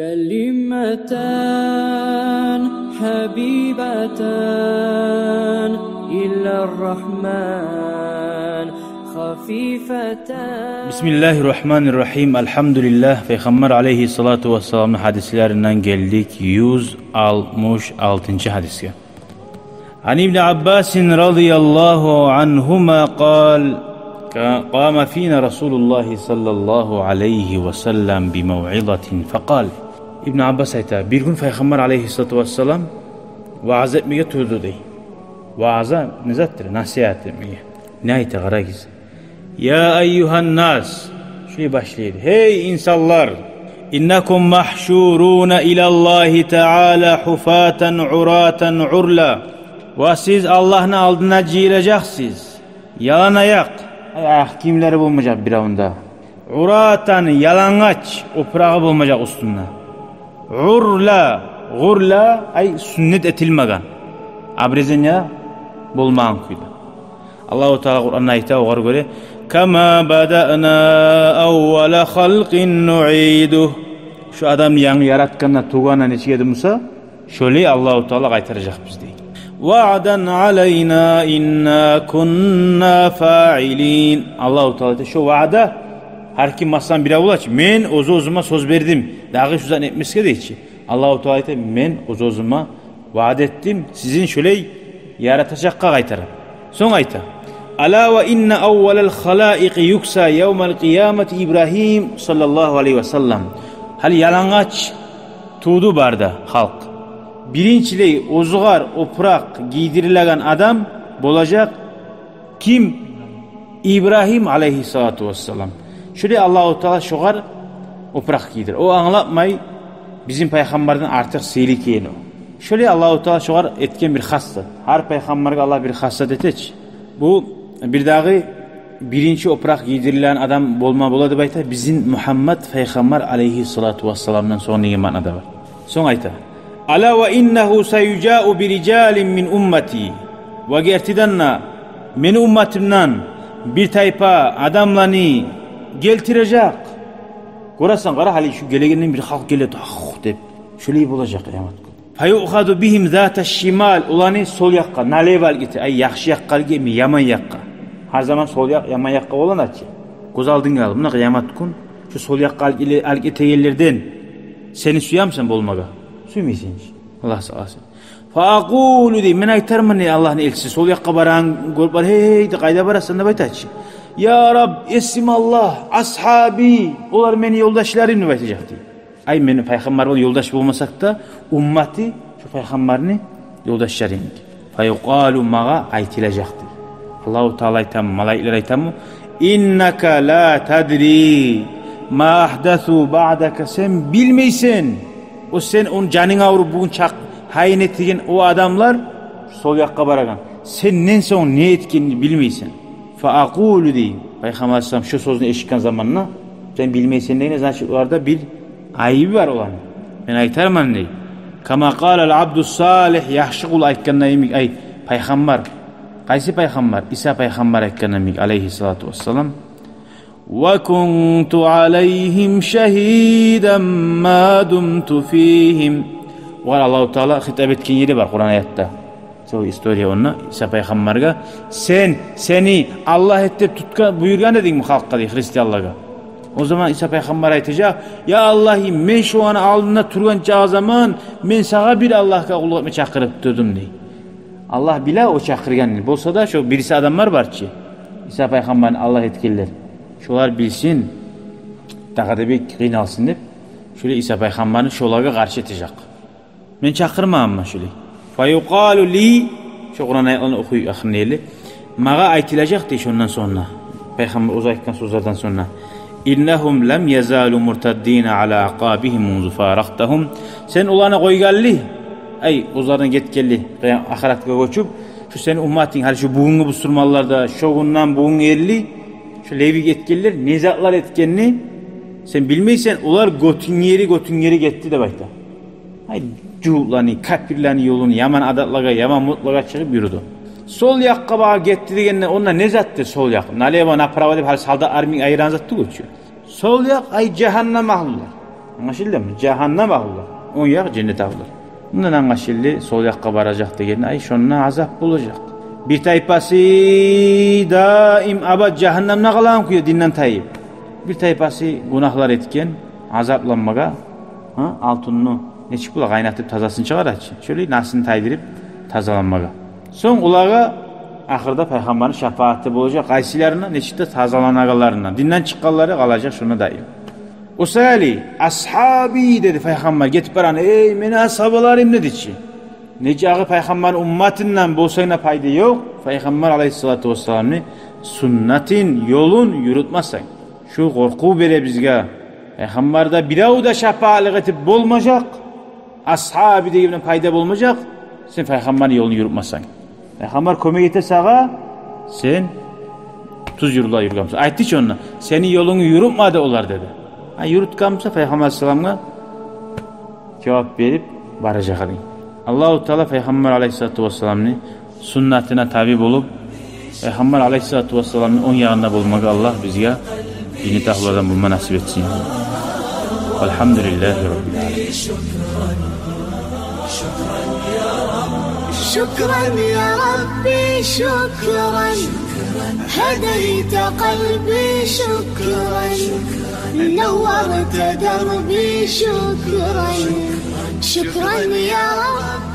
كلمتان حبيبتان إلى الرحمن خفيفتان. Bismillahirrahmanirrahim. Elhamdülillah. Peygamber aleyhissalatu vesselam'ın hadislerinden geldik 166. hadisке. An İbn Abbas radıyallahu anhuma قال قام فينا رسول الله صلى الله عليه وسلم بموعظة فقال. İbn Abbas ayta, bir gün Peygamber aleyhissalatu vesselam vaaz etmeye turdu dey. Vaaza nezattır? Nasihat etmeye. Ne ayta garagiz? Ya eyyuhan nas. Şöyle başlaydı. Hey insanlar! İnnekum mahşuruna ilallahi teala hufaten uraten urla. Ve siz Allah'ın aldına ciğileceksiniz. Yalan ayak. Ayak kimleri bulmayacak bir avında. Uraten yalangaç. Oprağı bulmayacak üstünde. Gurla ay sünnet etilmegan. Abrezenya bulmağın kuydu. Allahu Teala Kur'an'da ayta oğar göre kama bada'na awwala halqin nu'iduh. Şu adam yanı yaratkanına tuğana neçe edimse şöyle Allahu Teala qaytaracak bizde. Va'dan aleyna inna kunna fa'ilin. Allahu Teala şu vaada her kim maslan bir avulaç men oz-ozuma söz verdim. Dağı şuzan etmeske de içi. Allahu Teala men oz-ozuma vaat ettim. Sizin şöyle yaratacakka qaytarım. Son ayta. Ala ve inne awwalal halaiq yuksa yevmel kıyameti İbrahim sallallahu aleyhi ve sellem. Hal yalangaç tuğdu barda halk. Birinçili ozuğar oprak giydirilen adam olacak kim? İbrahim aleyhissalatu vesselam. Şöyle Allah-u Teala şoğar oprak giydir. O anlatmay bizim peygamberden artık seylikeyini o. Şöyle Allah-u Teala şoğar etken bir hasta. Her peygamberge Allah bir hastat eteç. Bu bir dağı birinci oprak giydirilen adam bolma boladı bayta bizim Muhammed peygamber aleyhissalatu vesselam'dan sonra iman adı var. Son ayta. Ala ve innehu sayuca'u bi ricalin min ummati. Ve gertidanna min ummatimden bir tayfa adamlarını geltirecek. Korasan kara hali şu gelegenden bir halk geledi. Deyip şöyle olacak kıyamet. Fayukhadu bihim zata şimal. Ulanı sol yakka. Naleval giti. Ay yaxşı yakka mi yaman yakka. Her zaman sol yak yaman yakka olan açı. Göz aldın gal. Buna kıyamet kun. Şu sol yakka algı teyellerden seni suyamsan bolmaga. Suymaysan hiç. Allah sağ olsun. Faqulu di men aytarman Allah'ın elçisi sol yakka baran golbar hey de qayda barasan da baytaç. Ya Rab esmallah ashabi onlar beni yoldaşlarım baytacaktı. Ay men peygamber yoldaş bulmasak da ümmeti şu peygamberini yoldaşlarım. Fayuqalu maga aytilacaktı. Allahu Teala aytam malaikler aytam innaka la tadri ma ahdathu ba'daka sen bilmeysen o sen on canın avru bugün çak hain ettiğin o adamlar sol yakka baragan sen nense on ne etkinini bilmeysen fa aqulu di Peygamber sallam şu sözünü eşitken zamanla sen bilmeysen neyine значит orada bir ayıbı var olan ben aytarman ne kama qala abdus salih yahşıqul aytkanayım ay peygamber qaysi peygamber İsa peygamber aytkanayım aleyhissalatu vesselam ve kuntu aleyhim şehiden ma dumtu fihim. Var Allahu Teala hitap etken yeri var Kur'an ayette. So istoriya onna İsa peygamberge seni Allah ettip tutka buyurgan dedin mi halkka dey Hristiyanlarga. O zaman İsa peygamber aytacak ya Allah'ım men şu an aldığında turgan zaman men sağa bir Allah'a kulluk etme çakırıp dödüm dey. Allah bile o çakırgan bolsa da şu birisi adamlar var ki İsa peygamberin Allah etkiler. Şolar bilsin dağda bir kıynalsın dep şöyle İsa peygamberini şolarga karşı etecek. Men çakırmam mı şöyle. Fayuqalu li şu Kur'an ayetlerini okuy ahirneyli. Maga aytilacak dey şondan sonra. Peygamber uzaytkan sözlerden sonra. İnnehum lem yezalu murtaddin ala aqabihim munzu faraqtahum. Sen ulana koygalli. Ay uzlardan getkelli. Ahiratga koçup şu senin ummatin her şu bugungu busurmallarda şogundan bugun erli şu levi getkeller nizatlar etkenni sen bilmeysen ular götün yeri gitti de bayta. Ay cuğlani, kapirlani yolunu yaman adatlaga, yaman mutlaga çıkıp yürüdü. Sol yakka bağa gitti degenne onlar ne zattı sol yak? Naleva naprava deyip hal salda armin ayıran zattı göçüyor. Sol yak ay cehennem ahlular. Anlaşıldı mı? Cehennem ahullar. On yak cennet ahullar. Bundan anlaşıldı. Sol yakka varacak degen ay şonuna azap bulacak. Bir tayfası daim abad cehennemne kalan kuyu dinden tayyip. Bir tayfası günahlar etken azaplanmaga altınını ne çıkıla kaynatıp tazasını çıkaraç. Şöyle nasını taydırıp tazalanmaga. Son ulağa ahırda peygamberin şefaati bulacak. Aysilerine ne çıktı tazalanagalarına. Dinden çıkanları kalacak şuna daim. O sali ashabi dedi peygamber getip baran ey meni ashabalarım ne dedi. Necağı peygamberin ümmetinden bolsayına payda yok. Peygamber aleyhissalatu vesselam'ı sünnetin yolun yürütmezsen. Şu korku bere bizge. Peygamberde birav da şefaatlik etip bolmayacak. Ashabi de payda bolmayacak. Sen peygamberin yolunu yürütmezsen. Peygamber kömek ete sağa sen tuz yurula yürügamsın. Aytti ki onunla senin yolunu yürütmedi olar dedi. Yürütkamsa Peygamber Aleyhisselam'a cevap verip varacak adın. Allah-u Teala Peygamber Aleyhisselatü Vesselam'ın sünnetine tabi bulup Peygamber Aleyhisselatü Vesselam'ın on yağında bulmak Allah bizge dini tahvlardan bulma nasip etsin. Elhamdülillahi Rabbil Alemin. شكرا يا ربي شكرا هديت قلبي شكرا نورت دربي شكرا شكرا يا رب